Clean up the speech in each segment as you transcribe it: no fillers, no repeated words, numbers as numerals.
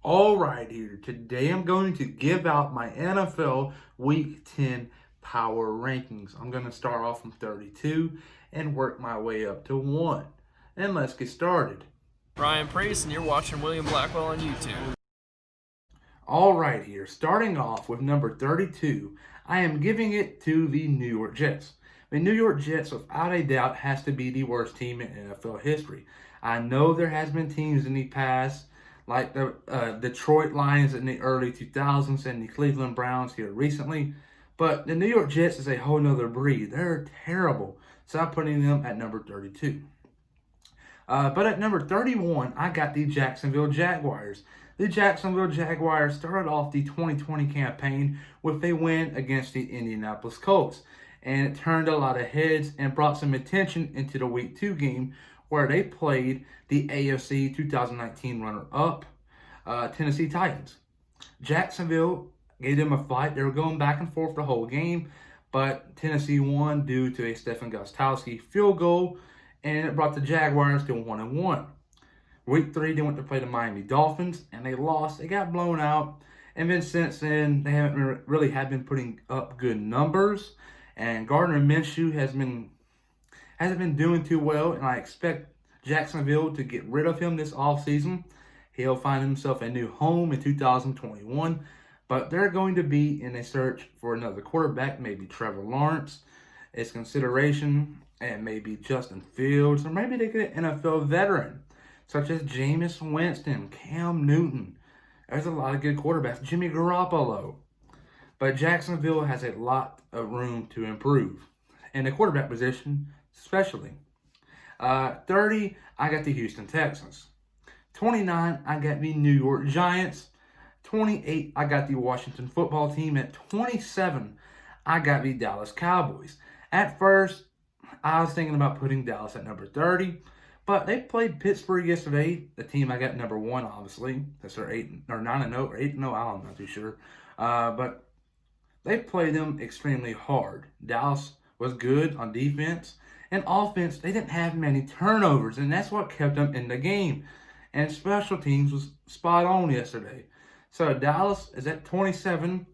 All right, here. Today I'm going to give out my NFL Week 10 power rankings. I'm going to start off from 32 and work my way up to 1. And let's get started. Ryan Priest, and you're watching William Blackwell on YouTube. All right, here. Starting off with number 32, I am giving it to the New York Jets. The New York Jets, without a doubt, has to be the worst team in NFL history. I know there has been teams in the past like the Detroit Lions in the early 2000s and the Cleveland Browns here recently. But the New York Jets is a whole nother breed. They're terrible. So I'm putting them at number 32. But at number 31, I got the Jacksonville Jaguars. The Jacksonville Jaguars started off the 2020 campaign with a win against the Indianapolis Colts. And it turned a lot of heads and brought some attention into the Week 2 game where they played the AFC 2019 runner-up, Tennessee Titans. Jacksonville gave them a fight. They were going back and forth the whole game, but Tennessee won due to a Stephen Gostkowski field goal, and it brought the Jaguars to 1-1. Week 3, they went to play the Miami Dolphins, and they lost. They got blown out, and then since then, they haven't really been putting up good numbers, and Gardner Minshew hasn't been doing too well, and I expect Jacksonville to get rid of him this offseason. He'll find himself a new home in 2021, but they're going to be in a search for another quarterback, maybe Trevor Lawrence is consideration, and maybe Justin Fields, or maybe they get an NFL veteran, such as Jameis Winston, Cam Newton. There's a lot of good quarterbacks, Jimmy Garoppolo. But Jacksonville has a lot of room to improve, in the quarterback position especially. 30, I got the Houston Texans. 29, I got the New York Giants. 28, I got the Washington football team. At 27, I got the Dallas Cowboys. At first, I was thinking about putting Dallas at number 30, but they played Pittsburgh yesterday, the team I got number 1, obviously. That's their 9-0 or 8-0, I'm not too sure. But they played them extremely hard. Dallas was good on defense. And offense, they didn't have many turnovers, and that's what kept them in the game. And special teams was spot on yesterday. So Dallas is at 27,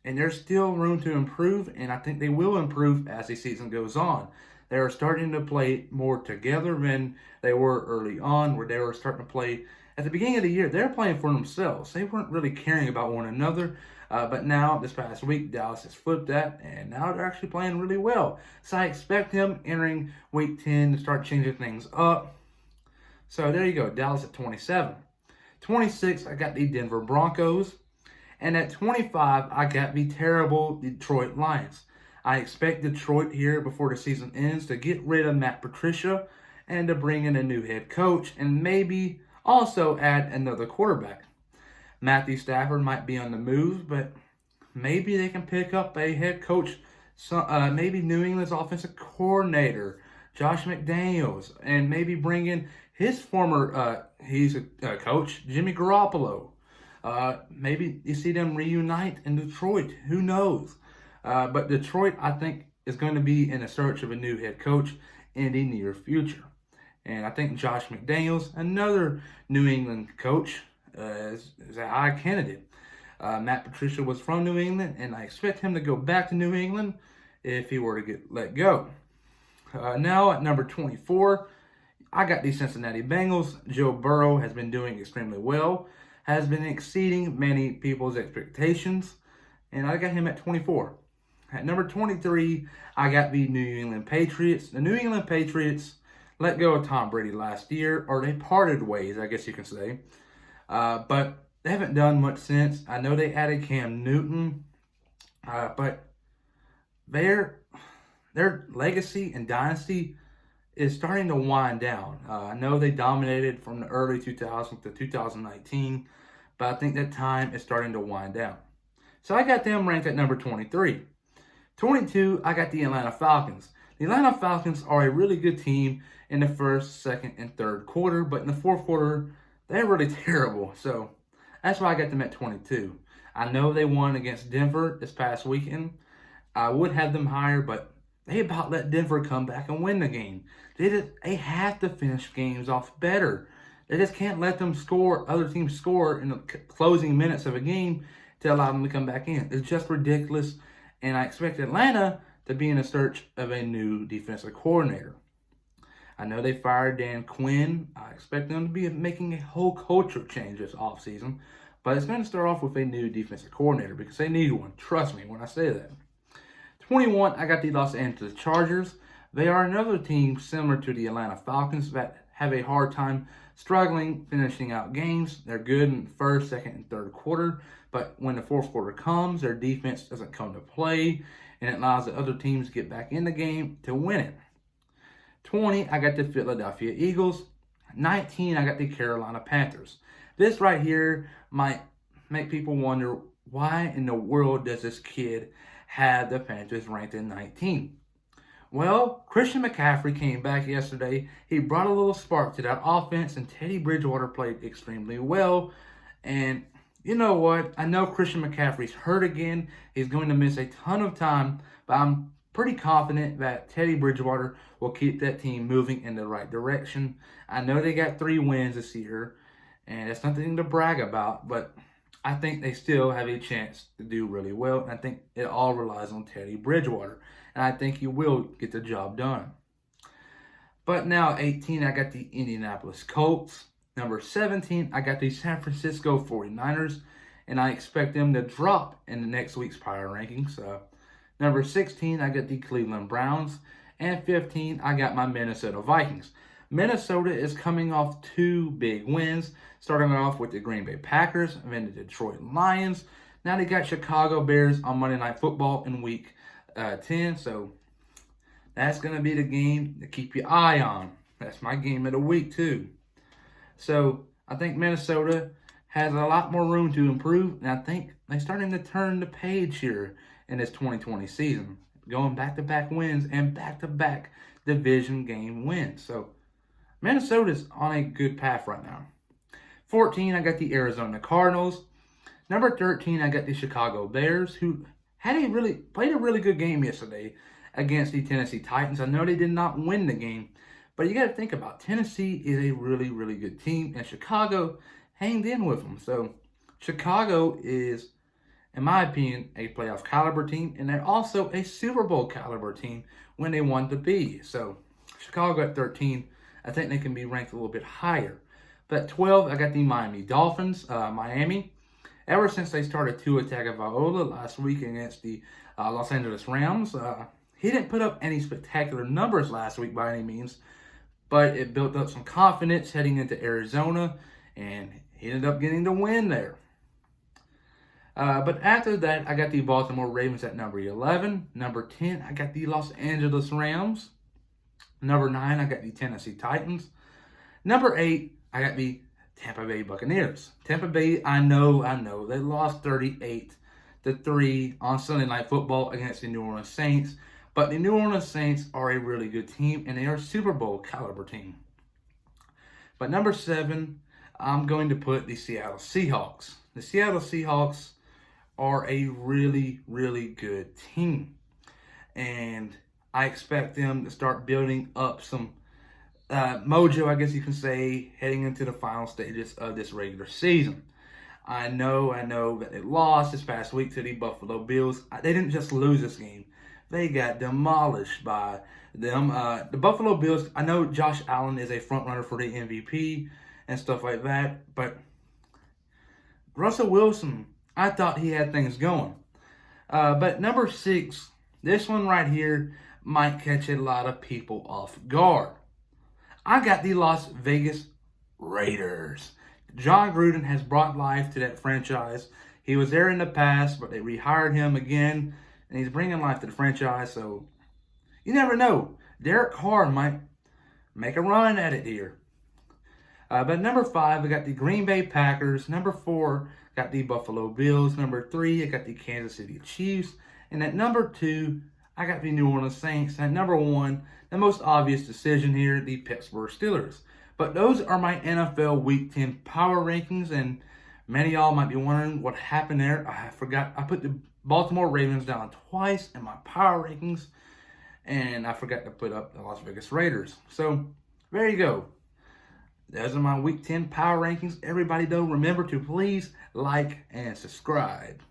and there's still room to improve, and I think they will improve as the season goes on. They are starting to play more together than they were early on, where they were starting to play at the beginning of the year. They were playing for themselves. They weren't really caring about one another. But now, this past week, Dallas has flipped that, and now they're actually playing really well. So I expect him entering Week 10 to start changing things up. So there you go, Dallas at 27. 26, I got the Denver Broncos. And at 25, I got the terrible Detroit Lions. I expect Detroit here before the season ends to get rid of Matt Patricia and to bring in a new head coach and maybe also add another quarterback. Matthew Stafford might be on the move, but maybe they can pick up a head coach, maybe New England's offensive coordinator, Josh McDaniels, and maybe bring in his former, he's a coach, Jimmy Garoppolo. Maybe you see them reunite in Detroit. Who knows? But Detroit, I think, is going to be in a search of a new head coach in the near future. And I think Josh McDaniels, another New England coach, is a high candidate. Matt Patricia was from New England, and I expect him to go back to New England if he were to get let go. Now at number 24, I got the Cincinnati Bengals. Joe Burrow has been doing extremely well, has been exceeding many people's expectations, and I got him at 24. At number 23, I got the New England Patriots. The New England Patriots let go of Tom Brady last year, or they parted ways, I guess you can say. But they haven't done much since. I know they added Cam Newton, but their legacy and dynasty is starting to wind down. I know they dominated from the early 2000s to 2019, but I think that time is starting to wind down. So I got them ranked at number 23. 22, I got the Atlanta Falcons. The Atlanta Falcons are a really good team in the first, second, and third quarter, but in the fourth quarter, they're really terrible. So that's why I got them at 22. I know they won against Denver this past weekend. I would have them higher, but they about let Denver come back and win the game. They have to finish games off better. They just can't let them score, other teams score in the closing minutes of a game to allow them to come back in. It's just ridiculous, and I expect Atlanta to be in a search of a new defensive coordinator. I know they fired Dan Quinn. I expect them to be making a whole culture change this offseason, but it's going to start off with a new defensive coordinator because they need one. Trust me when I say that. 21, I got the Los Angeles Chargers. They are another team similar to the Atlanta Falcons that have a hard time struggling finishing out games. They're good in the first, second, and third quarter, but when the fourth quarter comes, their defense doesn't come to play, and it allows the other teams to get back in the game to win it. 20, I got the Philadelphia Eagles. 19, I got the Carolina Panthers. This right here might make people wonder, why in the world does this kid have the Panthers ranked in 19? Well, Christian McCaffrey came back yesterday. He brought a little spark to that offense, and Teddy Bridgewater played extremely well. And you know what? I know Christian McCaffrey's hurt again. He's going to miss a ton of time, but I'm pretty confident that Teddy Bridgewater will keep that team moving in the right direction. I know they got 3 wins this year, and it's nothing to brag about, but I think they still have a chance to do really well, and I think it all relies on Teddy Bridgewater, and I think he will get the job done. But now 18, I got the Indianapolis Colts. Number 17, I got the San Francisco 49ers, and I expect them to drop in the next week's power rankings. Number 16, I got the Cleveland Browns, and 15, I got my Minnesota Vikings. Minnesota is coming off 2 big wins, starting off with the Green Bay Packers and then the Detroit Lions. Now they got Chicago Bears on Monday Night Football in Week 10, so that's going to be the game to keep your eye on. That's my game of the week, too. So I think Minnesota has a lot more room to improve, and I think they're starting to turn the page here in this 2020 season, going back-to-back wins and back-to-back division game wins. So Minnesota's on a good path right now. 14, I got the Arizona Cardinals. Number 13, I got the Chicago Bears, who played a really good game yesterday against the Tennessee Titans. I know they did not win the game, but you got to think about Tennessee is a really, really good team, and Chicago hanged in with them. So Chicago is, in my opinion, a playoff caliber team, and they're also a Super Bowl caliber team when they want to be. So Chicago at 13, I think they can be ranked a little bit higher. But at 12, I got the Miami Dolphins. Miami, ever since they started Tua Tagovailoa last week against the Los Angeles Rams, he didn't put up any spectacular numbers last week by any means, but it built up some confidence heading into Arizona, and he ended up getting the win there. But after that, I got the Baltimore Ravens at number 11. Number 10, I got the Los Angeles Rams. Number 9, I got the Tennessee Titans. Number 8, I got the Tampa Bay Buccaneers. Tampa Bay, I know. They lost 38-3 on Sunday Night Football against the New Orleans Saints. But the New Orleans Saints are a really good team, and they are a Super Bowl caliber team. But number 7, I'm going to put the Seattle Seahawks. The Seattle Seahawks are a really, really good team. And I expect them to start building up some mojo, I guess you can say, heading into the final stages of this regular season. I know that they lost this past week to the Buffalo Bills. They didn't just lose this game. They got demolished by them. The Buffalo Bills, I know Josh Allen is a front runner for the MVP and stuff like that, but Russell Wilson, I thought he had things going. But number 6, this one right here might catch a lot of people off guard. I got the Las Vegas Raiders. John Gruden has brought life to that franchise. He was there in the past, but they rehired him again, and he's bringing life to the franchise. So you never know. Derek Carr might make a run at it here. But number 5, I got the Green Bay Packers. Number 4, got the Buffalo Bills. Number 3, I got the Kansas City Chiefs. And at number 2, I got the New Orleans Saints. And at number 1, the most obvious decision here, the Pittsburgh Steelers. But those are my NFL Week 10 power rankings, and many of y'all might be wondering what happened there. I put the Baltimore Ravens down twice in my power rankings, and I forgot to put up the Las Vegas Raiders. So there you go. Those are my Week 10 power rankings. Everybody, though, remember to please like and subscribe.